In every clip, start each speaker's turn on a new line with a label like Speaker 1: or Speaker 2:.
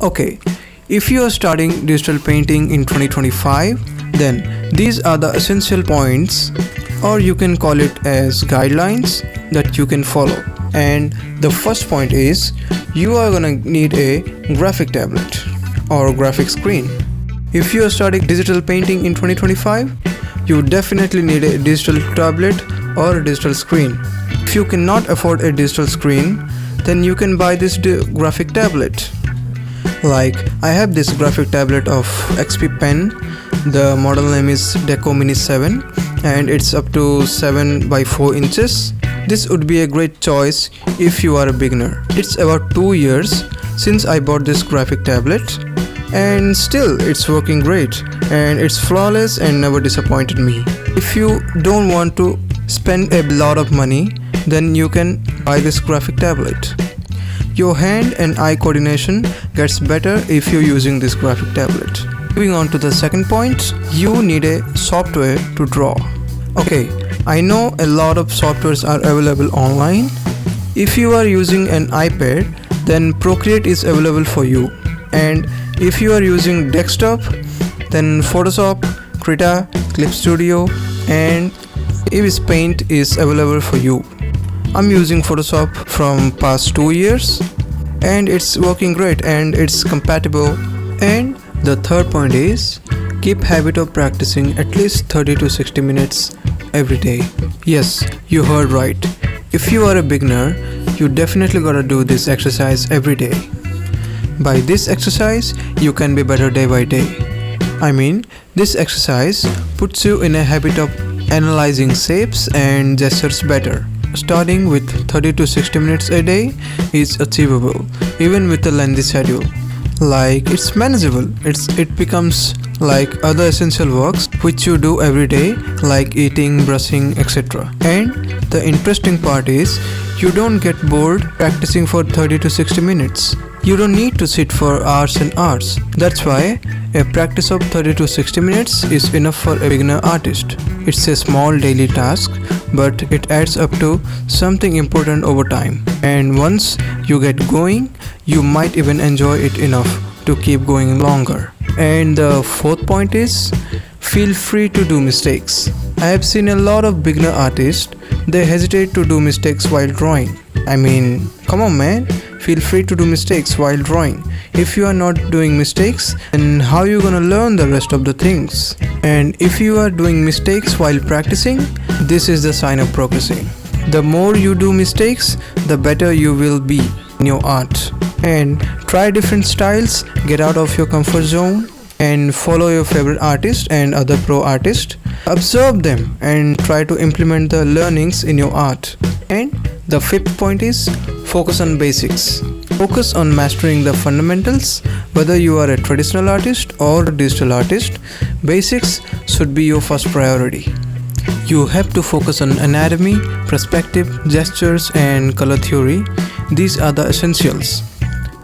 Speaker 1: Okay, if you are starting digital painting in 2025, then these are the essential points, or you can call it as guidelines that you can follow. And the first point is you are gonna need a graphic tablet or graphic screen. If you are starting digital painting in 2025, you definitely need a digital tablet or a digital screen. If you cannot afford a digital screen, then you can buy this graphic tablet. Like, I have this graphic tablet of XP Pen. The model name is Deco Mini 7 and it's up to 7 by 4 inches. This would be a great choice if you are a beginner. It's about 2 years since I bought this graphic tablet and still it's working great and it's flawless and never disappointed me. If you don't want to spend a lot of money, then you can buy this graphic tablet. Your hand and eye coordination gets better if you're using this graphic tablet. Moving on to the second point, you need a software to draw. Okay, I know a lot of softwares are available online. If you are using an iPad, then Procreate is available for you. And if you are using desktop, then Photoshop, Krita, Clip Studio and Eevee Paint is available for you. I'm using Photoshop from past 2 years and it's working great and it's compatible. And the third point is keep habit of practicing at least 30 to 60 minutes every day. Yes, you heard right. If you are a beginner, you definitely gotta do this exercise every day. By this exercise, you can be better day by day. I mean, this exercise puts you in a habit of analyzing shapes and gestures better. Starting with 30 to 60 minutes a day is achievable, even with a lengthy schedule. Like, it's manageable. It becomes like other essential works which you do every day, like eating, brushing, etc. And the interesting part is you don't get bored practicing for 30 to 60 minutes. You don't need to sit for hours and hours. That's why a practice of 30 to 60 minutes is enough for a beginner artist. It's a small daily task, but it adds up to something important over time. And once you get going, you might even enjoy it enough to keep going longer. And the fourth point is feel free to do mistakes. I have seen a lot of beginner artists, they hesitate to do mistakes while drawing. I mean, come on man, feel free to do mistakes while drawing. If you are not doing mistakes, then how are you gonna learn the rest of the things? And if you are doing mistakes while practicing, this is the sign of progressing. The more you do mistakes, the better you will be in your art. And try different styles, get out of your comfort zone and follow your favorite artist and other pro artists. Observe them and try to implement the learnings in your art. And the fifth point is focus on basics. Focus on mastering the fundamentals. Whether you are a traditional artist or a digital artist, basics should be your first priority. You have to focus on anatomy, perspective, gestures and color theory. These are the essentials.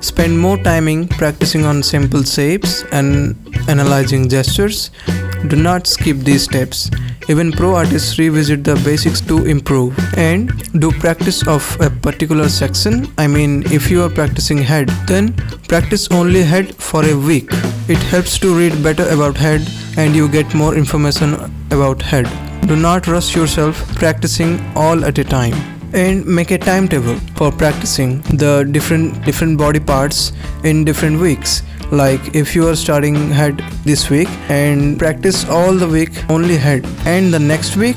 Speaker 1: Spend more time practicing on simple shapes and analyzing gestures. Do not skip these steps. Even pro artists revisit the basics to improve. And do practice of a particular section. I mean, if you are practicing head, then practice only head for a week. It helps to read better about head and you get more information about head. Do not rush yourself practicing all at a time. And make a timetable for practicing the different body parts in different weeks. Like, if you are starting head this week and practice all the week only head, and the next week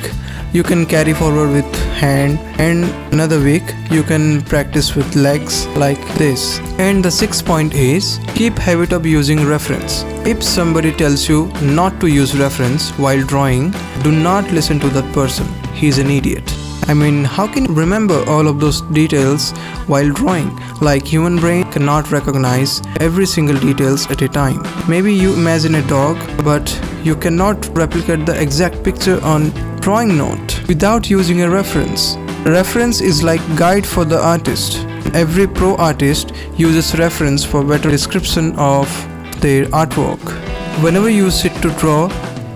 Speaker 1: you can carry forward with hand, and another week you can practice with legs like this. And the sixth point is keep habit of using reference. If somebody tells you not to use reference while drawing, do not listen to that person. He's an idiot. I mean, how can you remember all of those details while drawing? Like, human brain cannot recognize every single details at a time. Maybe you imagine a dog, but you cannot replicate the exact picture on drawing note without using a reference. A reference is like guide for the artist. Every pro artist uses reference for better description of their artwork. Whenever you sit to draw,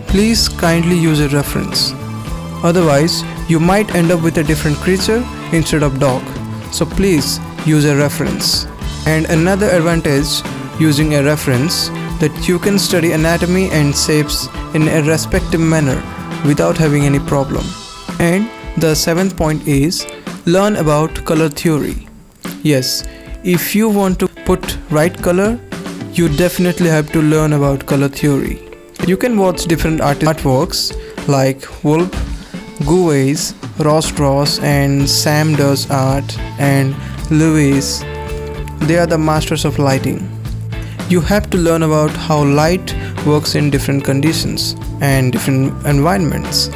Speaker 1: please kindly use a reference. Otherwise, you might end up with a different creature instead of dog. So please use a reference. And another advantage using a reference, that you can study anatomy and shapes in a respective manner without having any problem. And the 7th point is learn about color theory. Yes, if you want to put right color, you definitely have to learn about color theory. You can watch different artworks like Wolf, Guweiss, Ross, and Sam Does Art, and Lewis. They are the masters of lighting. You have to learn about how light works in different conditions and different environments,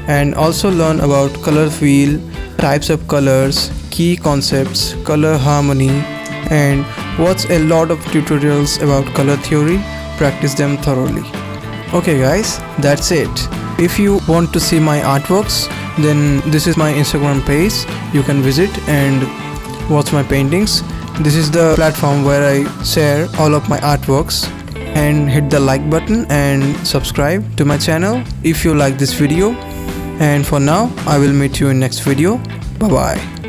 Speaker 1: and also learn about color wheel, types of colors, key concepts, color harmony, and watch a lot of tutorials about color theory. Practice them thoroughly. Okay guys, that's it. If you want to see my artworks, then this is my Instagram page. You can visit and watch my paintings. This is the platform where I share all of my artworks. And hit the like button and subscribe to my channel if you like this video. And for now, I will meet you in next video. Bye bye.